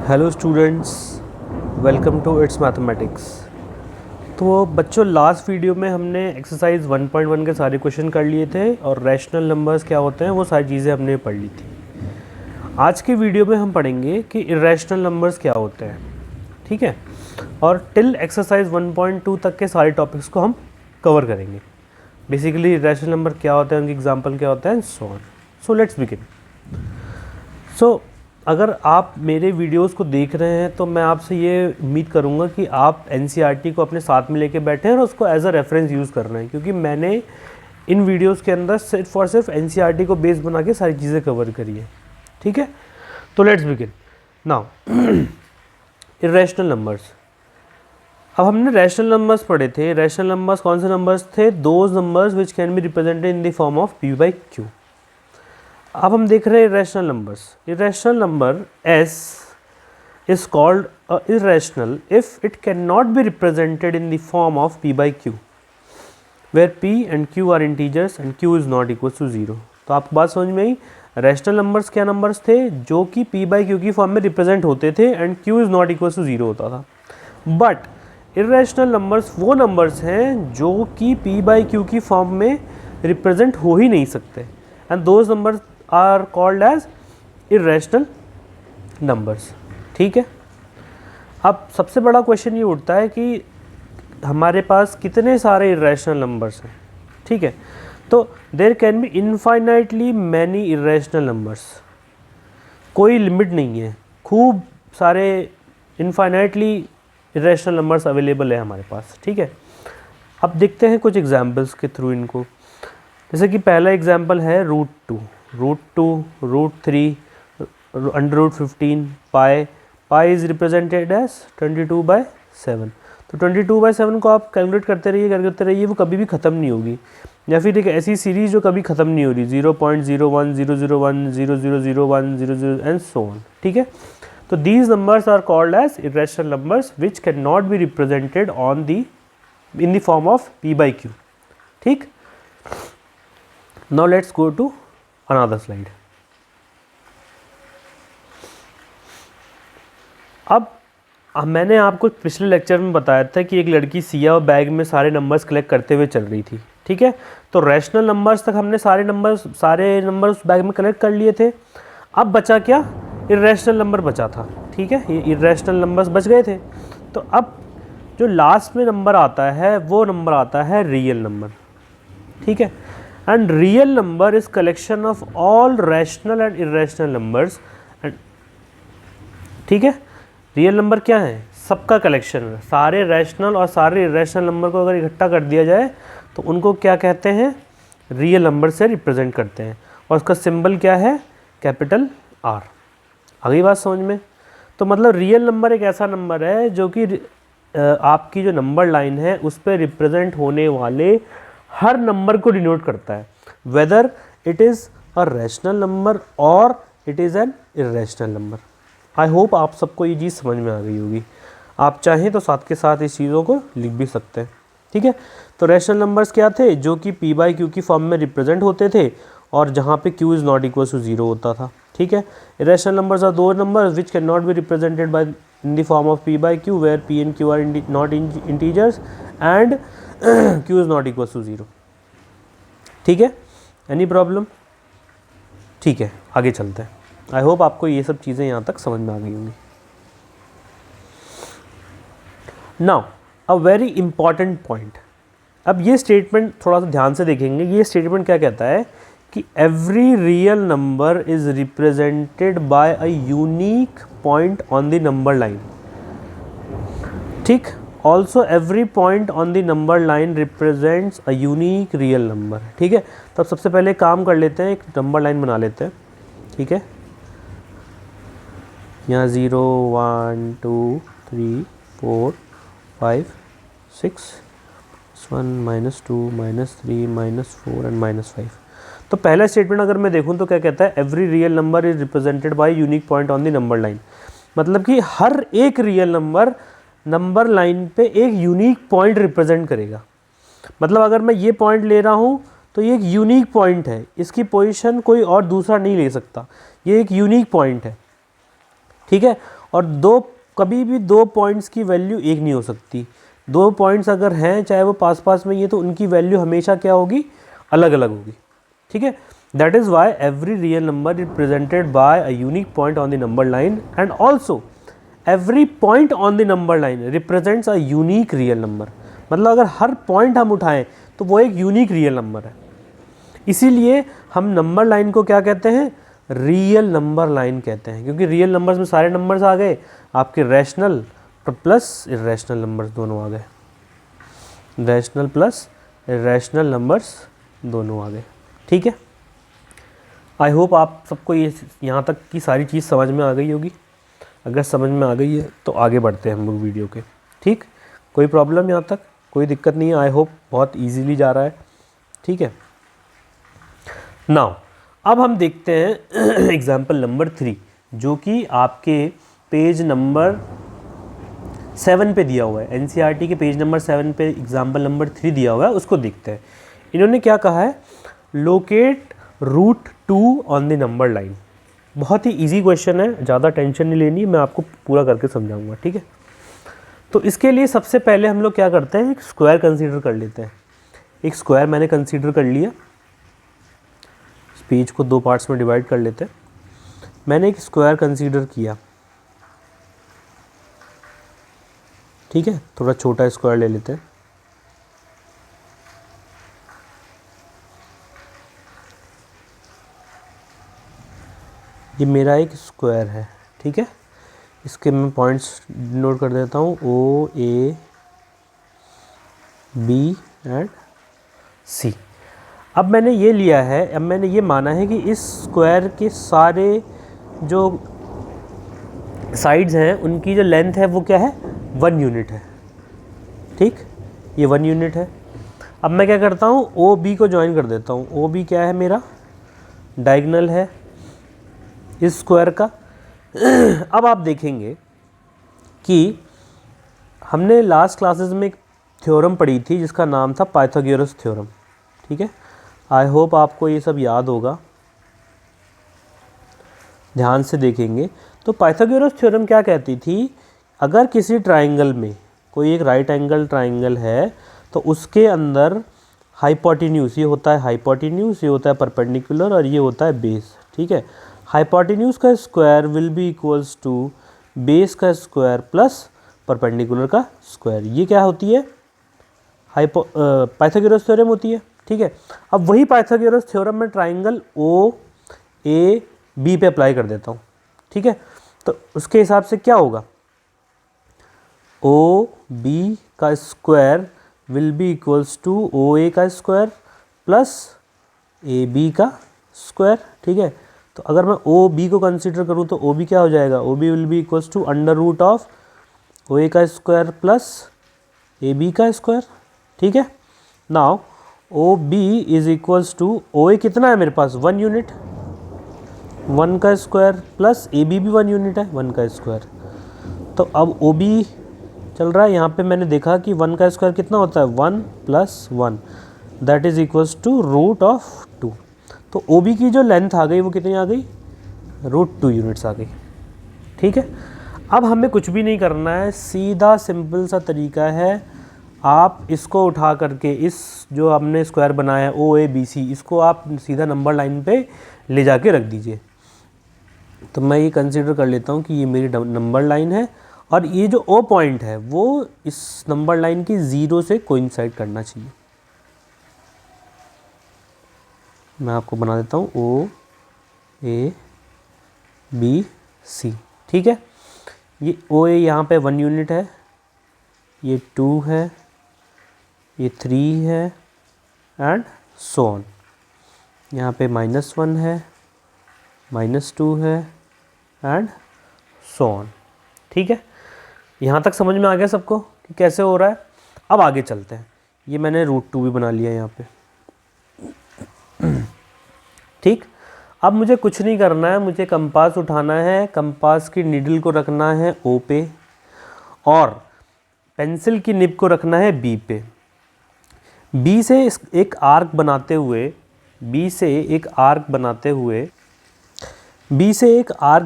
Hello students, welcome to its mathematics. तो बच्चों, last video में हमने एक्सरसाइज 1.1 के सारे क्वेश्चन कर लिए थे और रैशनल नंबर्स क्या होते हैं वो सारी चीज़ें हमने पढ़ ली थी। आज के वीडियो में हम पढ़ेंगे कि इरेशनल नंबर्स क्या होते हैं, ठीक है। और टिल एक्सरसाइज 1.2 तक के सारे टॉपिक्स को हम कवर करेंगे। बेसिकली इरेशनल नंबर क्या होते हैं, उनके एग्जाम्पल क्या होते हैं, so on. So let's begin. So अगर आप मेरे वीडियोस को देख रहे हैं तो मैं आपसे ये उम्मीद करूँगा कि आप एनसीईआरटी को अपने साथ में लेके बैठे हैं और उसको एज अ रेफरेंस यूज़ कर रहे हैं, क्योंकि मैंने इन वीडियोस के अंदर सिर्फ और सिर्फ एनसीईआरटी को बेस बना के सारी चीज़ें कवर करी है, ठीक है। तो let's begin now. Irrational numbers. अब हमने रैशनल नंबर्स पढ़े थे। रैशनल नंबर्स कौन से नंबर्स थे? Those numbers which can be represented in the form of p by Q. अब हम देख रहे हैं irrational numbers. Irrational number s is called a irrational if it cannot be represented in the form of p by q, where p and q are integers and q is not equal to 0। तो आपको बात समझ में आई? Rational numbers क्या numbers थे? जो कि p by q की फॉर्म में रिप्रेजेंट होते थे and q is not equal to 0 होता था। बट इरेशनल नंबर्स वो नंबर्स हैं जो कि p by q की फॉर्म में रिप्रेजेंट हो ही नहीं सकते, and those numbers are called as irrational numbers, ठीक है। अब सबसे बड़ा क्वेश्चन ये उठता है कि हमारे पास कितने सारे इरेशनल नंबर्स हैं, ठीक है। तो there can be infinitely many irrational numbers. कोई लिमिट नहीं है, खूब सारे इनफाइनाइटली इरेशनल नंबर्स अवेलेबल है हमारे पास, ठीक है। अब देखते हैं कुछ एग्जांपल्स के थ्रू इनको। जैसे कि पहला एग्जांपल है √2, √3, √15, पाई इज रिप्रेजेंटेड एज 22/7। तो 22/7 को आप कैलकुलेट करते रहिए, वो कभी भी ख़त्म नहीं होगी। या फिर एक ऐसी सीरीज जो कभी ख़त्म नहीं हो रही, 0.01, 001, 0001, 00 एंड सो ऑन, ठीक है। तो these numbers are called as irrational numbers which can not be represented in the form of p by q, ठीक। Now let's go to another slide. अब मैंने आपको पिछले लेक्चर में बताया था कि एक लड़की सिया बैग में सारे नंबर्स कलेक्ट करते हुए चल रही थी, ठीक है। तो रैशनल नंबर्स तक हमने सारे नंबर्स बैग में कलेक्ट कर लिए थे। अब बचा क्या? इरेशनल नंबर बचा था, ठीक है। ये इरेशनल नंबर्स बच गए थे। तो अब जो लास्ट में नंबर आता है वो नंबर आता है रियल नंबर, ठीक है। And real number is collection of all rational and irrational numbers, ठीक है। रियल नंबर क्या है? सबका कलेक्शन है। सारे रैशनल और सारे इरेशनल नंबर को अगर इकट्ठा कर दिया जाए तो उनको क्या कहते हैं? रियल नंबर से रिप्रेजेंट करते हैं, और उसका सिंबल क्या है? Capital R। आ गई बात समझ में? तो मतलब रियल नंबर एक ऐसा नंबर है जो कि आपकी जो नंबर लाइन है उस पर रिप्रेजेंट होने वाले हर नंबर को डिनोट करता है, whether it is a rational number और it is an irrational number. I hope आप सबको ये चीज़ समझ में आ गई होगी। आप चाहें तो साथ के साथ इस चीज़ों को लिख भी सकते हैं, ठीक है। तो रैशनल नंबर्स क्या थे? जो कि p बाई क्यू की फॉर्म में रिप्रेजेंट होते थे और जहाँ पे q is not equal to 0 होता था, ठीक है। Irrational numbers are those numbers which can not be represented by in the form of p by q, where p and q are not integers and q is not equal to 0, ठीक है। Any problem? ठीक है, आगे चलते हैं। आई hope आपको ये सब चीज़ें यहाँ तक समझ में आ गई होंगी। Now a very important point. अब ये स्टेटमेंट थोड़ा सा ध्यान से देखेंगे। ये स्टेटमेंट क्या कहता है कि every real number is represented by a unique point on the number line, ठीक। Also every point on the number line represents a unique real number, ठीक है। तो अब सबसे पहले काम कर लेते हैं, एक नंबर लाइन बना लेते हैं, ठीक है। यहाँ 0 1 2 3 4 5 6 1 -2 -3 -4 एंड -5। तो पहला स्टेटमेंट अगर मैं देखूँ तो क्या कहता है? Every real number is represented bye unique point on the number line. मतलब कि हर एक रियल नंबर लाइन पे एक यूनिक पॉइंट रिप्रेजेंट करेगा। मतलब अगर मैं ये पॉइंट ले रहा हूँ तो ये एक यूनिक पॉइंट है, इसकी पोजीशन कोई और दूसरा नहीं ले सकता, ये एक यूनिक पॉइंट है, ठीक है। और कभी भी 2 पॉइंट्स की वैल्यू एक नहीं हो सकती। 2 पॉइंट्स अगर हैं चाहे वो पास पास में ये, तो उनकी वैल्यू हमेशा क्या होगी, अलग अलग होगी। ठीक है, that is why every real number represented by a unique point on the number line and also every point on the number line represents a unique real number. मतलब अगर हर पॉइंट हम उठाएं तो वो एक यूनिक रियल नंबर है। इसीलिए हम नंबर लाइन को क्या कहते हैं, रियल नंबर लाइन कहते हैं, क्योंकि रियल नंबर्स में सारे नंबर्स आ गए, आपके रैशनल प्लस इरेशनल नंबर्स दोनों आ गए, रैशनल प्लस इरेशनल नंबर्स दोनों आ गए। ठीक है, आई होप आप सबको ये यहाँ तक की सारी चीज़ समझ में आ गई होगी। अगर समझ में आ गई है तो आगे बढ़ते हैं हम लोग वीडियो के। ठीक, कोई प्रॉब्लम यहाँ तक, कोई दिक्कत नहीं है। आई होप बहुत ईजीली जा रहा है। ठीक है, नाउ अब हम देखते हैं एग्जाम्पल नंबर 3, जो कि आपके पेज नंबर 7 पे दिया हुआ है। एनसीईआरटी के पेज नंबर 7 पे एग्जाम्पल नंबर 3 दिया हुआ है, उसको देखते हैं। इन्होंने क्या कहा है, locate root 2 on the number line. बहुत ही इजी क्वेश्चन है, ज़्यादा टेंशन नहीं लेनी, मैं आपको पूरा करके समझाऊंगा। ठीक है, तो इसके लिए सबसे पहले हम लोग क्या करते हैं, एक स्क्वायर कंसीडर कर लेते हैं। एक स्क्वायर मैंने कंसीडर कर लिया, इस पेज को 2 पार्ट्स में डिवाइड कर लेते हैं। मैंने एक स्क्वायर कंसीडर किया। ठीक है, थोड़ा छोटा स्क्वायर ले लेते हैं। ये मेरा एक स्क्वायर है। ठीक है, इसके मैं पॉइंट्स नोट कर देता हूँ, ओ ए बी एंड सी। अब मैंने ये लिया है, अब मैंने ये माना है कि इस स्क्वायर के सारे जो साइड्स हैं उनकी जो लेंथ है वो क्या है, 1 यूनिट है। ठीक, ये 1 यूनिट है। अब मैं क्या करता हूँ, ओ बी को ज्वाइन कर देता हूँ। ओ बी क्या है, मेरा डायगोनल है इस स्क्वायर का। अब आप देखेंगे कि हमने लास्ट क्लासेस में एक थ्योरम पढ़ी थी जिसका नाम था पाइथागोरस थ्योरम। ठीक है, आई होप आपको ये सब याद होगा, ध्यान से देखेंगे। तो पाइथागोरस थ्योरम क्या कहती थी, अगर किसी ट्राइंगल में कोई एक राइट एंगल ट्राइंगल है तो उसके अंदर हाइपोटेन्यूज, ये होता है हाइपोटेन्यूज, ये होता है परपेंडिकुलर और ये होता है बेस। ठीक है, हाइपोटेन्यूज का square will be equals to base का स्क्वायर प्लस परपेंडिकुलर का स्क्वायर। ये क्या होती है, पाइथागोरस थ्योरम होती है। ठीक है, अब वही पाइथागोरस थ्योरम में ट्राइंगल ओ ए बी पे अप्लाई कर देता हूँ। ठीक है, तो उसके हिसाब से क्या होगा, ओ बी का square will be equals to O A का स्क्वायर प्लस ए बी का स्क्वायर। ठीक है, तो अगर मैं ओ बी को कंसीडर करूँ तो ओ बी क्या हो जाएगा, O B will be equals to under root of O A का स्क्वायर प्लस ए बी का स्क्वायर। ठीक है, now O B is equals to, O A कितना है मेरे पास, 1 यूनिट, 1 का स्क्वायर प्लस ए बी भी 1 यूनिट है, 1 का स्क्वायर। तो अब ओ बी चल रहा है, यहाँ पे मैंने देखा कि 1 का स्क्वायर कितना होता है, 1 + 1 that is equals to root of 2। तो ओ बी की जो लेंथ आ गई वो कितनी आ गई, √2 यूनिट्स आ गई। ठीक है, अब हमें कुछ भी नहीं करना है, सीधा सिंपल सा तरीका है, आप इसको उठा करके इस जो हमने स्क्वायर बनाया है ओ ए बी सी, इसको आप सीधा नंबर लाइन पे ले जाके रख दीजिए। तो मैं ये कंसीडर कर लेता हूँ कि ये मेरी नंबर लाइन है और ये जो ओ पॉइंट है वो इस नंबर लाइन की 0 से कोइंसाइड करना चाहिए। मैं आपको बना देता हूँ ओ ए बी सी। ठीक है, ये ओ ए यहाँ पे 1 यूनिट है, ये 2 है, ये 3 है एंड सो ऑन। यहाँ पे -1 है, -2 है एंड सो ऑन। ठीक है, यहाँ तक समझ में आ गया सबको कि कैसे हो रहा है। अब आगे चलते हैं, ये मैंने √2 भी बना लिया यहाँ पे। ठीक, अब मुझे कुछ नहीं करना है, मुझे कंपास उठाना है, कंपास की नीडल को रखना है ओ पे और पेंसिल की निब को रखना है बी पे। बी से एक आर्क बनाते हुए, बी से एक आर्क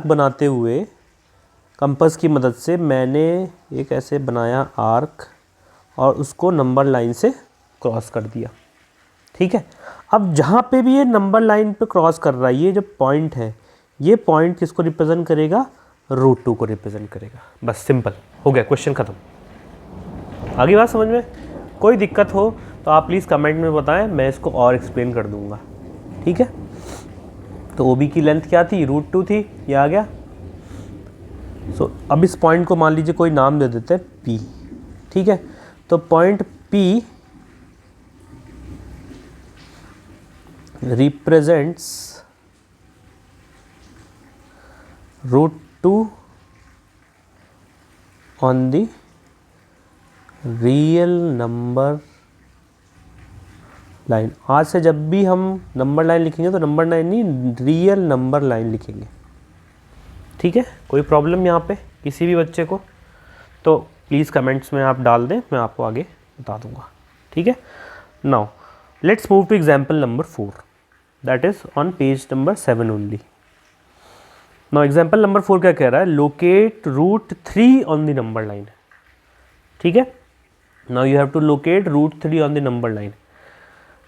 बनाते हुए कंपास की मदद से मैंने एक ऐसे बनाया आर्क और उसको नंबर लाइन से क्रॉस कर दिया। ठीक है, अब जहाँ पे भी ये नंबर लाइन पे क्रॉस कर रहा है, ये जो पॉइंट है, ये पॉइंट किसको रिप्रेजेंट करेगा? √2 को रिप्रेजेंट करेगा। बस सिंपल हो गया, क्वेश्चन खत्म। आगे बात समझ में? कोई दिक्कत हो तो आप प्लीज़ कमेंट में बताएं, मैं इसको और एक्सप्लेन कर दूंगा। ठीक है, तो OB की लेंथ क्या थी? √2 थी, ये आ गया। सो अब इस पॉइंट को मान लीजिए कोई नाम दे देते हैं P। ठीक है, तो point P represents √2 on the real number line. आज से जब भी हम नंबर लाइन लिखेंगे तो नंबर लाइन नहीं, रियल नंबर लाइन लिखेंगे। ठीक है, कोई प्रॉब्लम यहाँ पे किसी भी बच्चे को तो प्लीज़ कमेंट्स में आप डाल दें, मैं आपको आगे बता दूंगा। ठीक है, now let's move to example number 4, that is on page number 7 only. Now example number 4 क्या कह रहा है? Locate √3 on the number line. ठीक है, now you have to locate √3 on the number line.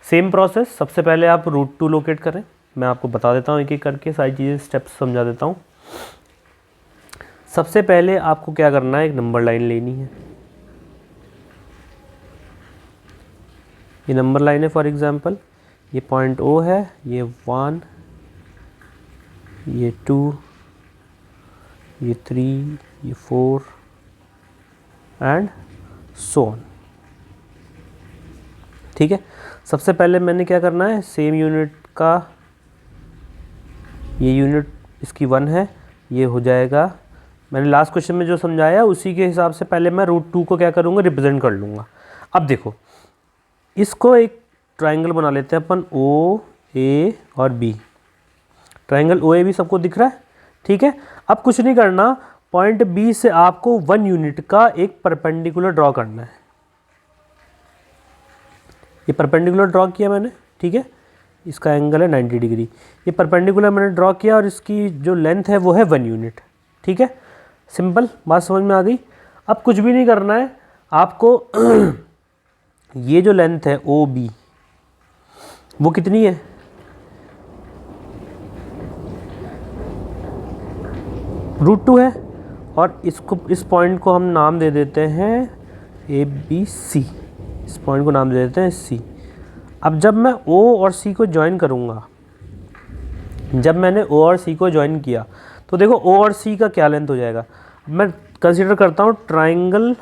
Same process, सबसे पहले आप √2 locate करें। मैं आपको बता देता हूँ एक एक करके, सारी चीज़ें स्टेप्स समझा देता हूँ। सबसे पहले आपको क्या करना है? एक नंबर लाइन लेनी है। ये नंबर लाइन है, फॉर एग्जांपल ये पॉइंट O है, ये 1, ये 2, ये 3, ये 4 एंड सो ऑन। ठीक है, सबसे पहले मैंने क्या करना है? सेम यूनिट का, ये यूनिट इसकी 1 है, ये हो जाएगा, मैंने लास्ट क्वेश्चन में जो समझाया उसी के हिसाब से पहले मैं √2 को क्या करूँगा? रिप्रेजेंट कर लूँगा। अब देखो, इसको एक ट्राइंगल बना लेते हैं अपन, OA और B। ट्राइंगल OAB सबको दिख रहा है? ठीक है, अब कुछ नहीं करना, पॉइंट B से आपको 1 यूनिट का एक परपेंडिकुलर ड्रॉ करना है। ये परपेंडिकुलर ड्रॉ किया मैंने। ठीक है, इसका एंगल है 90 डिग्री। ये परपेंडिकुलर मैंने ड्रॉ किया और इसकी जो लेंथ है वो है 1 यूनिट। ठीक है, सिंपल बात समझ में आ गई। अब कुछ भी नहीं करना है आपको ये जो लेंथ है OB वो कितनी है? √2 है, और इसको, इस पॉइंट को हम नाम दे देते हैं ABC। इस पॉइंट को नाम दे देते हैं C। अब जब मैं O और C को ज्वाइन करूँगा, जब मैंने O और C को ज्वाइन किया तो देखो O और C का क्या लेंथ हो जाएगा? मैं कंसीडर करता हूँ ट्राइंगल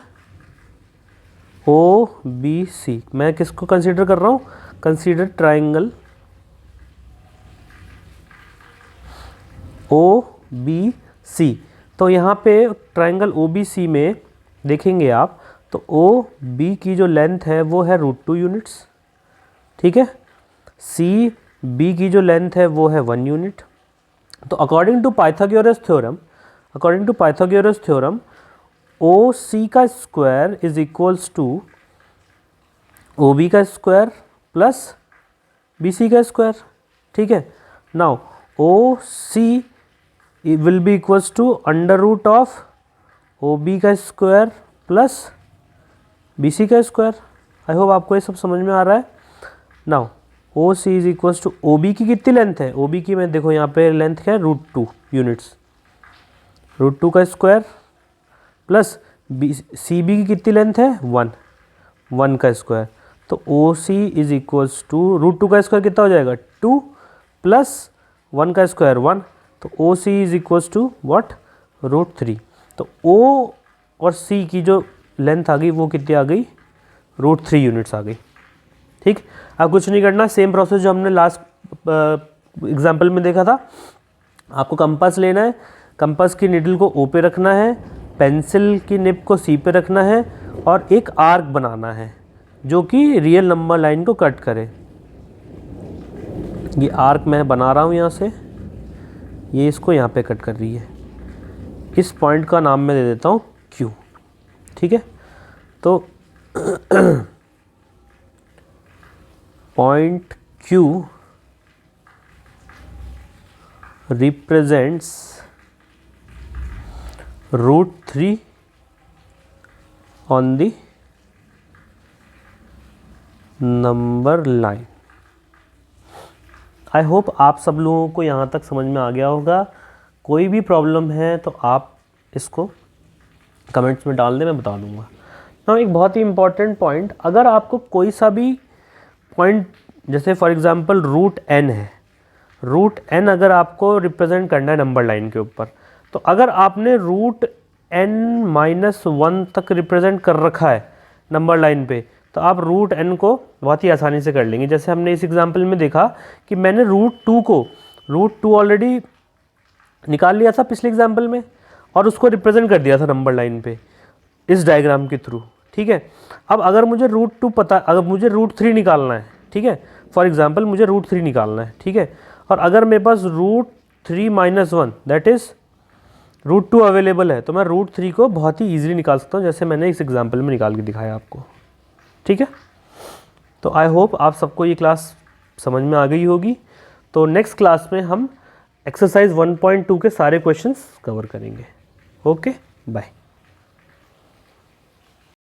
OBC। मैं किसको कंसीडर कर रहा हूँ? Consider triangle OBC। तो यहाँ पे ट्राइंगल OBC में देखेंगे आप तो OB की जो लेंथ है वो है √2 यूनिट्स। ठीक है, CB की जो लेंथ है वो है 1 यूनिट। तो according to Pythagoras theorem OC का square is equals to OB का स्क्वायर प्लस BC का स्क्वायर। ठीक है, now OC will be equals to √ of OB का स्क्वायर प्लस BC का स्क्वायर। आई होप आपको ये सब समझ में आ रहा है। Now OC is equals to OB की कितनी लेंथ है? OB की मैं देखो यहाँ पे लेंथ है √2 यूनिट्स, √2 का स्क्वायर प्लस CB की कितनी लेंथ है? 1 का स्क्वायर। तो OC इज इक्वल्स टू √2 का स्क्वायर कितना हो जाएगा? 2 प्लस 1 का स्क्वायर 1। तो OC is equals to what? √3। तो O और C की जो लेंथ आ गई वो कितनी आ गई? √3 यूनिट्स आ गई। ठीक, अब कुछ नहीं करना, सेम प्रोसेस जो हमने लास्ट एग्जाम्पल में देखा था। आपको कंपास लेना है, कंपास की निडल को O पे रखना है, पेंसिल की निब को C पे रखना है और एक आर्क बनाना है जो कि रियल नंबर लाइन को कट करे। ये आर्क मैं बना रहा हूँ यहाँ से, ये इसको यहाँ पे कट कर रही है। इस पॉइंट का नाम मैं दे देता हूँ Q। ठीक है, तो point Q represents √3 on the number line. I hope आप सब लोगों को यहाँ तक समझ में आ गया होगा। कोई भी प्रॉब्लम है तो आप इसको कमेंट्स में डाल दें, मैं बता दूंगा। ना एक बहुत ही इम्पॉर्टेंट पॉइंट, अगर आपको कोई सा भी पॉइंट, जैसे फॉर एग्जांपल √n है, √n अगर आपको रिप्रेजेंट करना है नंबर लाइन के ऊपर, तो अगर आपने √n-1 तक रिप्रेजेंट कर रखा है नंबर लाइन पे, तो आप √n को बहुत ही आसानी से कर लेंगे। जैसे हमने इस एग्जांपल में देखा कि मैंने √2 ऑलरेडी निकाल लिया था पिछले एग्जांपल में, और उसको रिप्रेजेंट कर दिया था नंबर लाइन पे इस डायग्राम के थ्रू, ठीक है। अब अगर मुझे √2 पता, अगर मुझे √3 निकालना है, ठीक है, फॉर एग्जांपल मुझे √3 निकालना है, ठीक है, और अगर मेरे पास √3-1 दैट इज़ √2 अवेलेबल है, तो मैं √3 को बहुत ही ईजिली निकाल सकता हूँ, जैसे मैंने इस एग्जाम्पल में निकाल के दिखाया आपको, ठीक है। तो आई होप आप सबको ये क्लास समझ में आ गई होगी। तो नेक्स्ट क्लास में हम एक्सरसाइज 1.2 के सारे क्वेश्चंस कवर करेंगे। Okay, bye.